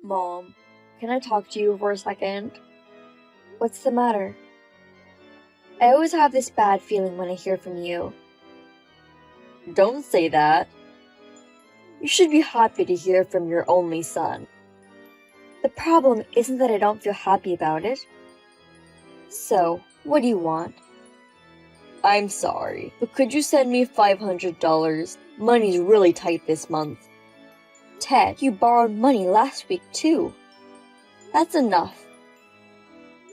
Mom, can I talk to you for a second? What's the matter? I always have this bad feeling when I hear from you. Don't say that. You should be happy to hear from your only son. The problem isn't that I don't feel happy about it. So, what do you want? I'm sorry, but could you send me $500? Money's really tight this month. Ted, you borrowed money last week too. That's enough.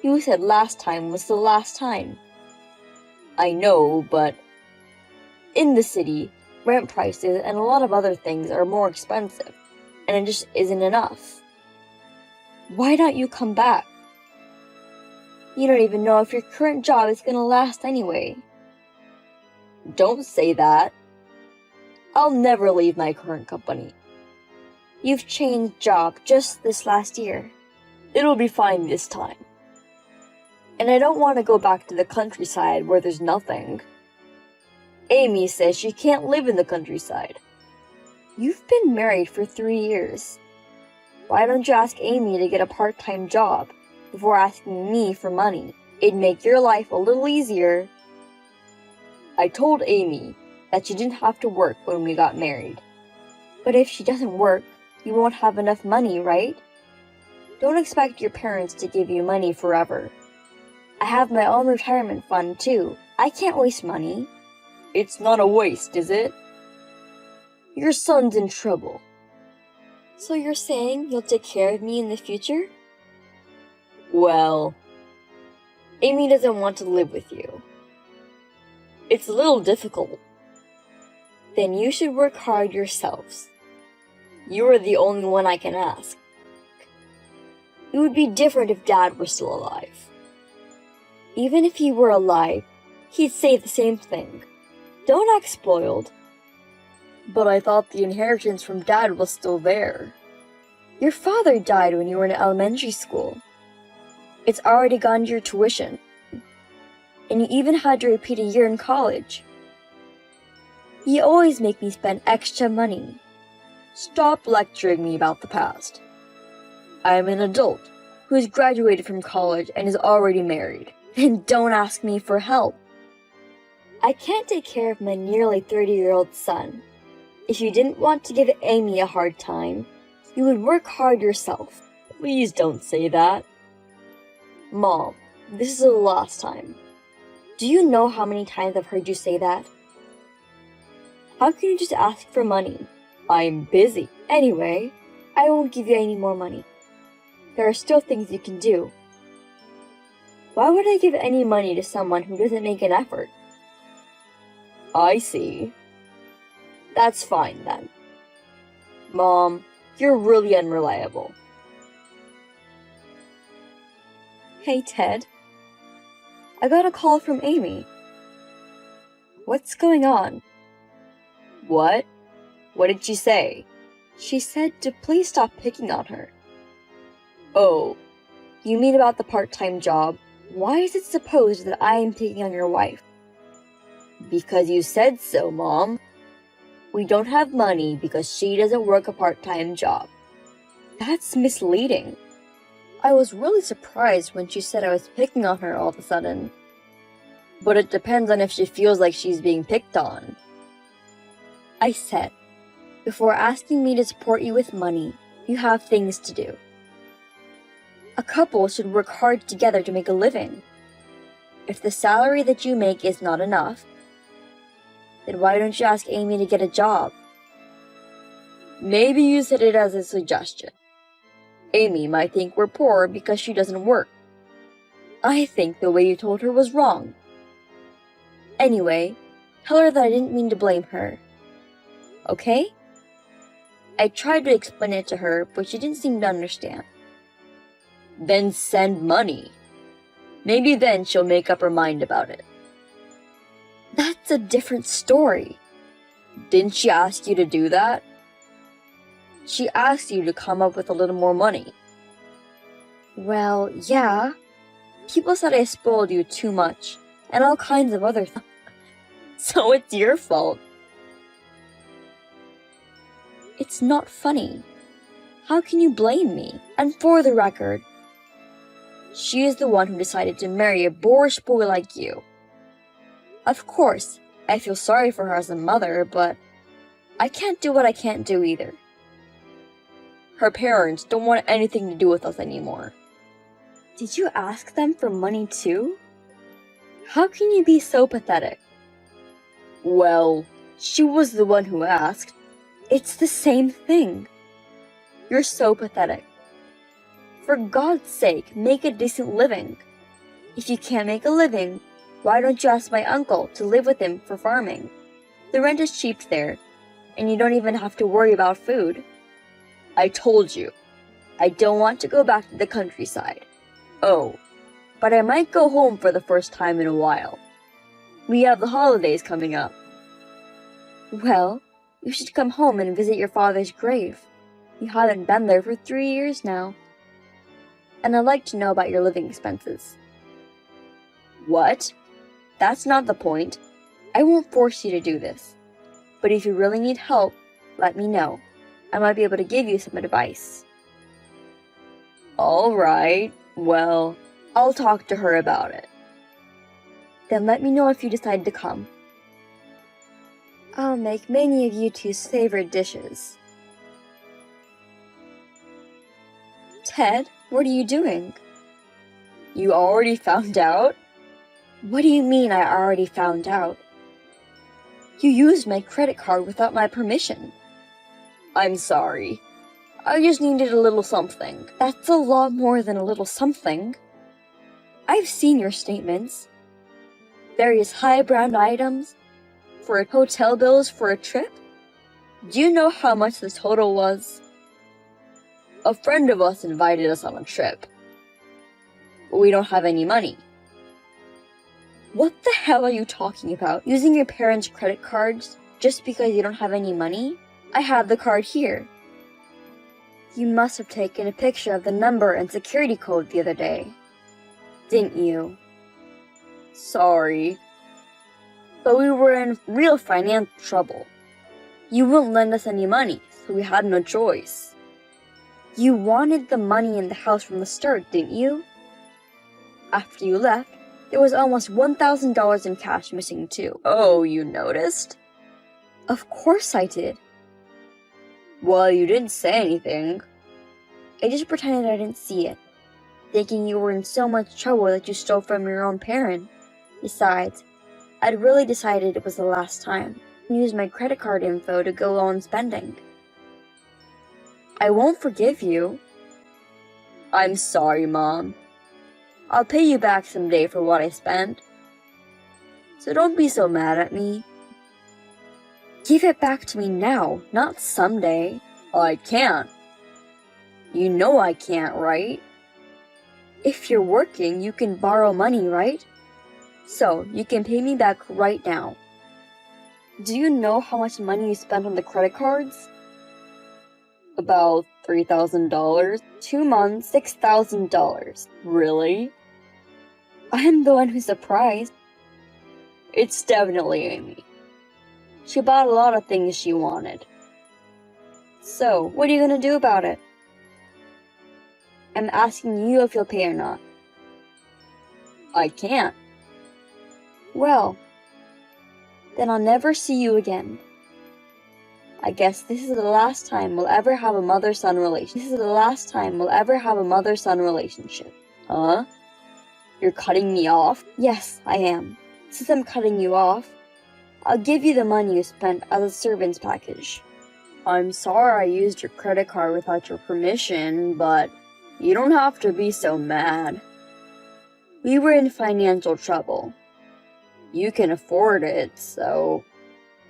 You said last time was the last time. I know, but in the city, rent prices and a lot of other things are more expensive, and it just isn't enough. Why don't you come back? You don't even know if your current job is gonna last anyway. Don't say that. I'll never leave my current company. You've changed job just this last year. It'll be fine this time. And I don't want to go back to the countryside where there's nothing. Amy says she can't live in the countryside. You've been married for 3 years. Why don't you ask Amy to get a part-time job before asking me for money? It'd make your life a little easier. I told Amy that she didn't have to work when we got married. But if she doesn't work, you won't have enough money, right? Don't expect your parents to give you money forever. I have my own retirement fund too. I can't waste money. It's not a waste, is it? Your son's in trouble. So you're saying you'll take care of me in the future? Well, Amy doesn't want to live with you. It's a little difficult. Then you should work hard yourselves. You are the only one I can ask. It would be different if Dad were still alive. Even if he were alive, he'd say the same thing. Don't act spoiled. But I thought the inheritance from Dad was still there. Your father died when you were in elementary school. It's already gone to your tuition. And you even had to repeat a year in college. You always make me spend extra money. Stop lecturing me about the past. I am an adult who has graduated from college and is already married. Then don't ask me for help. I can't take care of my nearly 30-year-old son. If you didn't want to give Amy a hard time, you would work hard yourself. Please don't say that. Mom, this is the last time. Do you know how many times I've heard you say that? How can you just ask for money? I'm busy. Anyway, I won't give you any more money. There are still things you can do. Why would I give any money to someone who doesn't make an effort? I see. That's fine then. Mom, you're really unreliable. Hey, Ted. I got a call from Amy. What's going on? What? What did she say? She said to please stop picking on her. Oh. You mean about the part-time job? Why is it supposed that I am picking on your wife? Because you said so, Mom. We don't have money because she doesn't work a part-time job. That's misleading. I was really surprised when she said I was picking on her all of a sudden. But it depends on if she feels like she's being picked on. I said, before asking me to support you with money, you have things to do. A couple should work hard together to make a living. If the salary that you make is not enough, then why don't you ask Amy to get a job? Maybe you said it as a suggestion. Amy might think we're poor because she doesn't work. I think the way you told her was wrong. Anyway, tell her that I didn't mean to blame her. Okay? I tried to explain it to her, but she didn't seem to understand. Then send money. Maybe then she'll make up her mind about it. That's a different story. Didn't she ask you to do that? She asked you to come up with a little more money. Well, yeah. People said I spoiled you too much, and all kinds of other things. So it's your fault. It's not funny. How can you blame me? And for the record, she is the one who decided to marry a boorish boy like you. Of course, I feel sorry for her as a mother, but I can't do what I can't do either. Her parents don't want anything to do with us anymore. Did you ask them for money too? How can you be so pathetic? Well, she was the one who asked. It's the same thing. You're so pathetic. For God's sake, make a decent living. If you can't make a living, why don't you ask my uncle to live with him for farming? The rent is cheap there, and you don't even have to worry about food. I told you, I don't want to go back to the countryside. Oh, but I might go home for the first time in a while. We have the holidays coming up. Well, you should come home and visit your father's grave. You haven't been there for 3 years now. And I'd like to know about your living expenses. What? That's not the point. I won't force you to do this. But if you really need help, let me know. I might be able to give you some advice. All right. Well, I'll talk to her about it. Then let me know if you decide to come. I'll make many of you two's favorite dishes. Ted, what are you doing? You already found out? What do you mean I already found out? You used my credit card without my permission. I'm sorry. I just needed a little something. That's a lot more than a little something. I've seen your statements. Various high-brand items for hotel bills for a trip. Do you know how much the total was? A friend of us invited us on a trip. But we don't have any money. What the hell are you talking about? Using your parents' credit cards just because you don't have any money? I have the card here. You must have taken a picture of the number and security code the other day. Didn't you? Sorry. But we were in real financial trouble. You wouldn't lend us any money, so we had no choice. You wanted the money in the house from the start, didn't you? After you left, there was almost $1,000 in cash missing too. Oh, you noticed? Of course I did. Well, you didn't say anything. I just pretended I didn't see it, thinking you were in so much trouble that you stole from your own parent. Besides, I'd really decided it was the last time and used my credit card info to go on spending. I won't forgive you. I'm sorry, Mom. I'll pay you back someday for what I spent. So don't be so mad at me. Give it back to me now, not someday. I can't. You know I can't, right? If you're working, you can borrow money, right? So, you can pay me back right now. Do you know how much money you spent on the credit cards? About $3,000. 2 months, $6,000. Really? I'm the one who's surprised. It's definitely Amy. She bought a lot of things she wanted. So, what are you gonna do about it? I'm asking you if you'll pay or not. I can't. Well, then I'll never see you again. I guess this is the last time we'll ever have a mother-son relationship. Huh? You're cutting me off? Yes, I am. Since I'm cutting you off, I'll give you the money you spent as a servant's package. I'm sorry I used your credit card without your permission, but you don't have to be so mad. We were in financial trouble. You can afford it, so...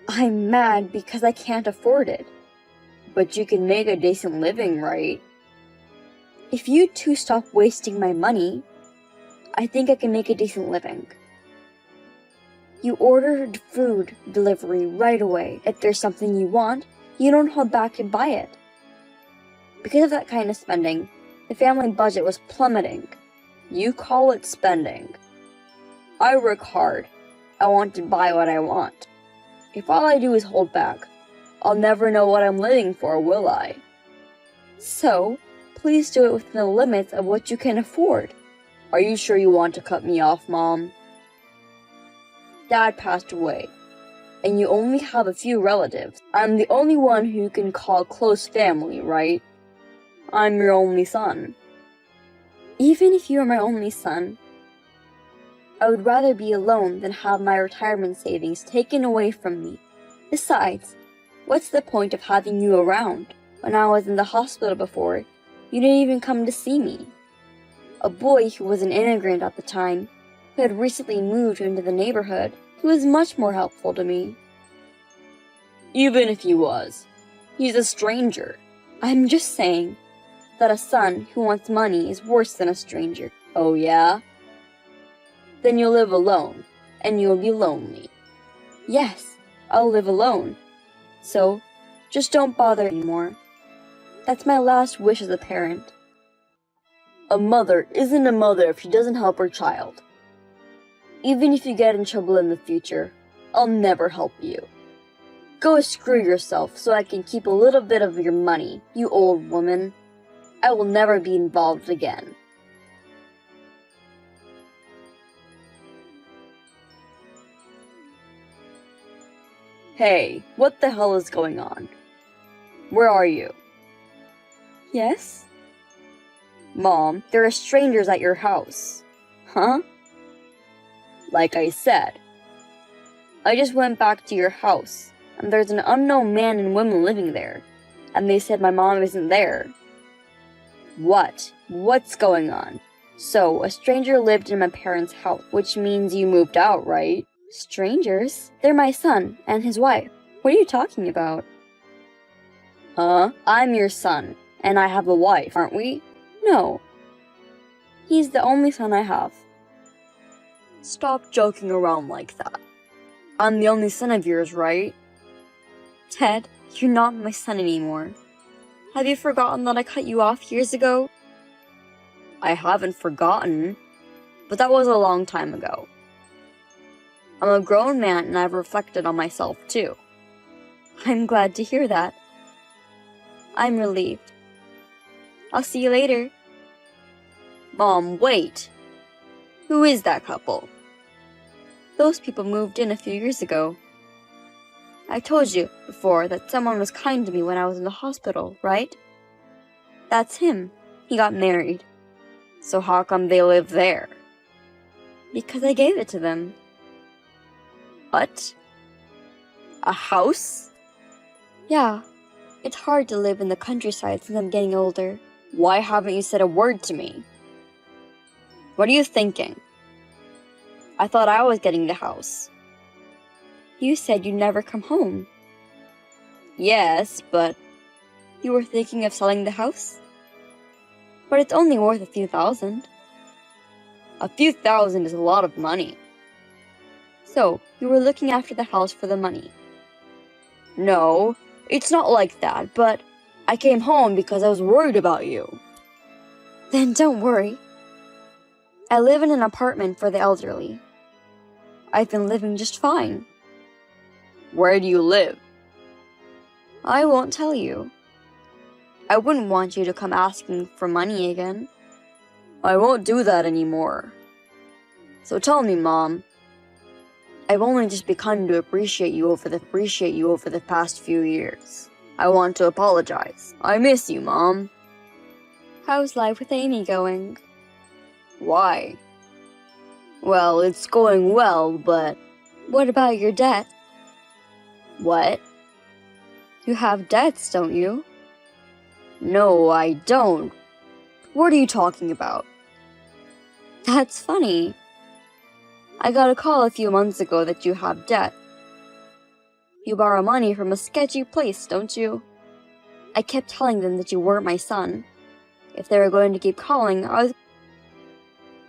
I'm mad because I can't afford it. But you can make a decent living, right? If you two stop wasting my money, I think I can make a decent living. You ordered food delivery right away. If there's something you want, you don't hold back and buy it. Because of that kind of spending, the family budget was plummeting. You call it spending. I work hard. I want to buy what I want. If all I do is hold back, I'll never know what I'm living for, will I? So, please do it within the limits of what you can afford. Are you sure you want to cut me off, Mom? Dad passed away, and you only have a few relatives. I'm the only one who you can call close family, right? I'm your only son. Even if you are my only son, I would rather be alone than have my retirement savings taken away from me. Besides, what's the point of having you around? When I was in the hospital before, you didn't even come to see me. A boy who was an immigrant at the time, who had recently moved into the neighborhood, he was much more helpful to me. Even if he was, he's a stranger. I'm just saying that a son who wants money is worse than a stranger. Oh yeah? Then you'll live alone, and you'll be lonely. Yes, I'll live alone. So, just don't bother anymore. That's my last wish as a parent. A mother isn't a mother if she doesn't help her child. Even if you get in trouble in the future, I'll never help you. Go screw yourself so I can keep a little bit of your money, you old woman. I will never be involved again. Hey, what the hell is going on? Where are you? Yes? Mom, there are strangers at your house. Huh? Like I said, I just went back to your house, and there's an unknown man and woman living there, and they said my mom isn't there. What? What's going on? So, a stranger lived in my parents' house, which means you moved out, right? Strangers? They're my son and his wife. What are you talking about? Huh? I'm your son, and I have a wife, aren't we? No. He's the only son I have. Stop joking around like that. I'm the only son of yours, right? Ted, you're not my son anymore. Have you forgotten that I cut you off years ago? I haven't forgotten, but that was a long time ago. I'm a grown man and I've reflected on myself too. I'm glad to hear that. I'm relieved. I'll see you later. Mom, wait. Who is that couple? Those people moved in a few years ago. I told you before that someone was kind to me when I was in the hospital, right? That's him. He got married. So how come they live there? Because I gave it to them. What? A house? Yeah. It's hard to live in the countryside since I'm getting older. Why haven't you said a word to me? What are you thinking? I thought I was getting the house. You said you'd never come home. Yes, but... You were thinking of selling the house? But it's only worth a few thousand. A few thousand is a lot of money. So, you were looking after the house for the money. No, it's not like that, but I came home because I was worried about you. Then don't worry. I live in an apartment for the elderly. I've been living just fine. Where do you live? I won't tell you. I wouldn't want you to come asking for money again. I won't do that anymore. So tell me, Mom. I've only just begun to appreciate you over the past few years. I want to apologize. I miss you, Mom. How's life with Amy going? Why? Well, it's going well, but... What about your debt? What? You have debts, don't you? No, I don't. What are you talking about? That's funny. I got a call a few months ago that you have debt. You borrow money from a sketchy place, don't you? I kept telling them that you weren't my son. If they were going to keep calling, I was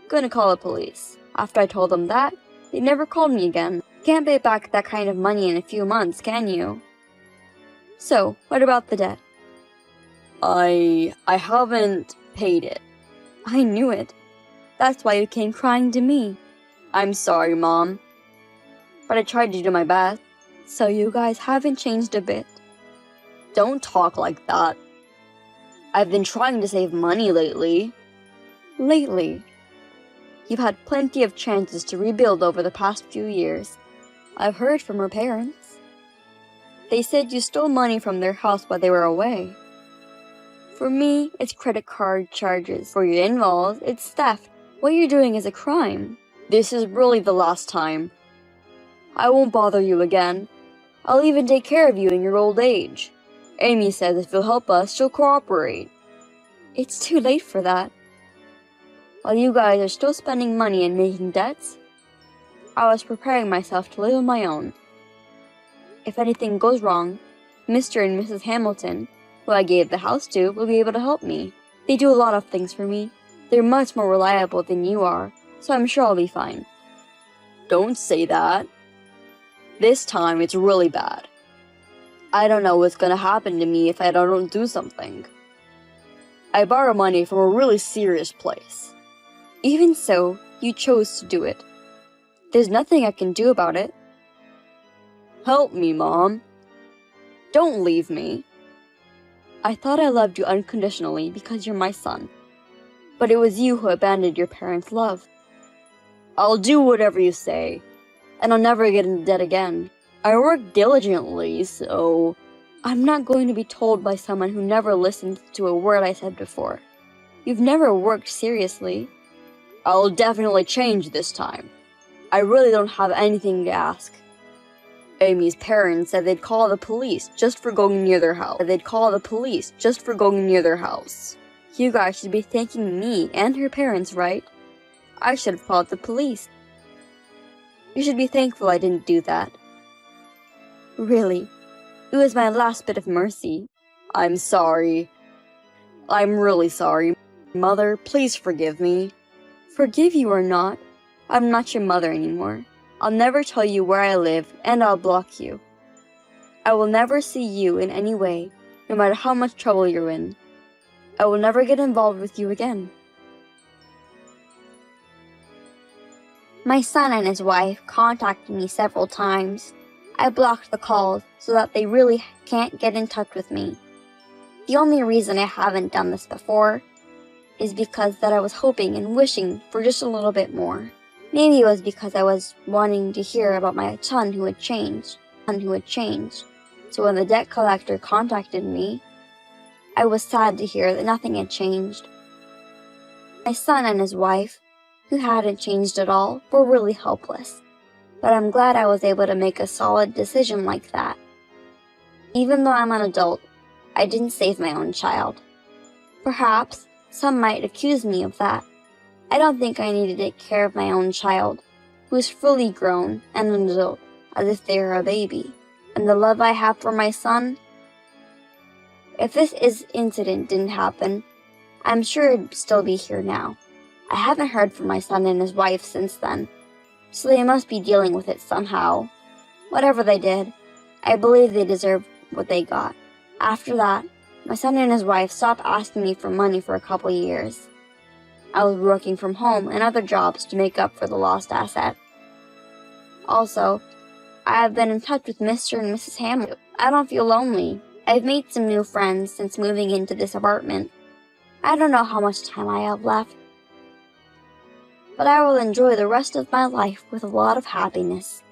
going to call the police. After I told them that, they never called me again. Can't pay back that kind of money in a few months, can you? So, what about the debt? I haven't paid it. I knew it. That's why you came crying to me. I'm sorry, Mom. But I tried to do my best. So you guys haven't changed a bit. Don't talk like that. I've been trying to save money lately. Lately? You've had plenty of chances to rebuild over the past few years. I've heard from her parents. They said you stole money from their house while they were away. For me, it's credit card charges. For your in-laws, it's theft. What you're doing is a crime. This is really the last time. I won't bother you again. I'll even take care of you in your old age. Amy says if you'll help us, she'll cooperate. It's too late for that. While you guys are still spending money and making debts, I was preparing myself to live on my own. If anything goes wrong, Mr. and Mrs. Hamilton, who I gave the house to, will be able to help me. They do a lot of things for me. They're much more reliable than you are, so I'm sure I'll be fine. Don't say that. This time it's really bad. I don't know what's gonna happen to me if I don't do something. I borrow money from a really serious place. Even so, you chose to do it. There's nothing I can do about it. Help me, Mom. Don't leave me. I thought I loved you unconditionally because you're my son. But it was you who abandoned your parents' love. I'll do whatever you say, and I'll never get into debt again. I work diligently, so I'm not going to be told by someone who never listened to a word I said before. You've never worked seriously. I'll definitely change this time. I really don't have anything to ask. Amy's parents said they'd call the police just for going near their house. You guys should be thanking me and her parents, right? I should have called the police. You should be thankful I didn't do that. Really, it was my last bit of mercy. I'm sorry. I'm really sorry. Mother, please forgive me. Forgive you or not, I'm not your mother anymore. I'll never tell you where I live, and I'll block you. I will never see you in any way, no matter how much trouble you're in. I will never get involved with you again. My son and his wife contacted me several times. I blocked the calls so that they really can't get in touch with me. The only reason I haven't done this before is because that I was hoping and wishing for just a little bit more. Maybe it was because I was wanting to hear about my son who had changed. So when the debt collector contacted me, I was sad to hear that nothing had changed. My son and his wife, who hadn't changed at all, were really helpless. But I'm glad I was able to make a solid decision like that. Even though I'm an adult, I didn't save my own child. Perhaps some might accuse me of that. I don't think I need to take care of my own child, who is fully grown and an adult, as if they were a baby. And the love I have for my son? If this incident didn't happen, I'm sure it'd still be here now. I haven't heard from my son and his wife since then, so they must be dealing with it somehow. Whatever they did, I believe they deserved what they got. After that, my son and his wife stopped asking me for money for a couple years. I was working from home and other jobs to make up for the lost asset. Also, I have been in touch with Mr. and Mrs. Hamilton. I don't feel lonely. I've made some new friends since moving into this apartment. I don't know how much time I have left, but I will enjoy the rest of my life with a lot of happiness.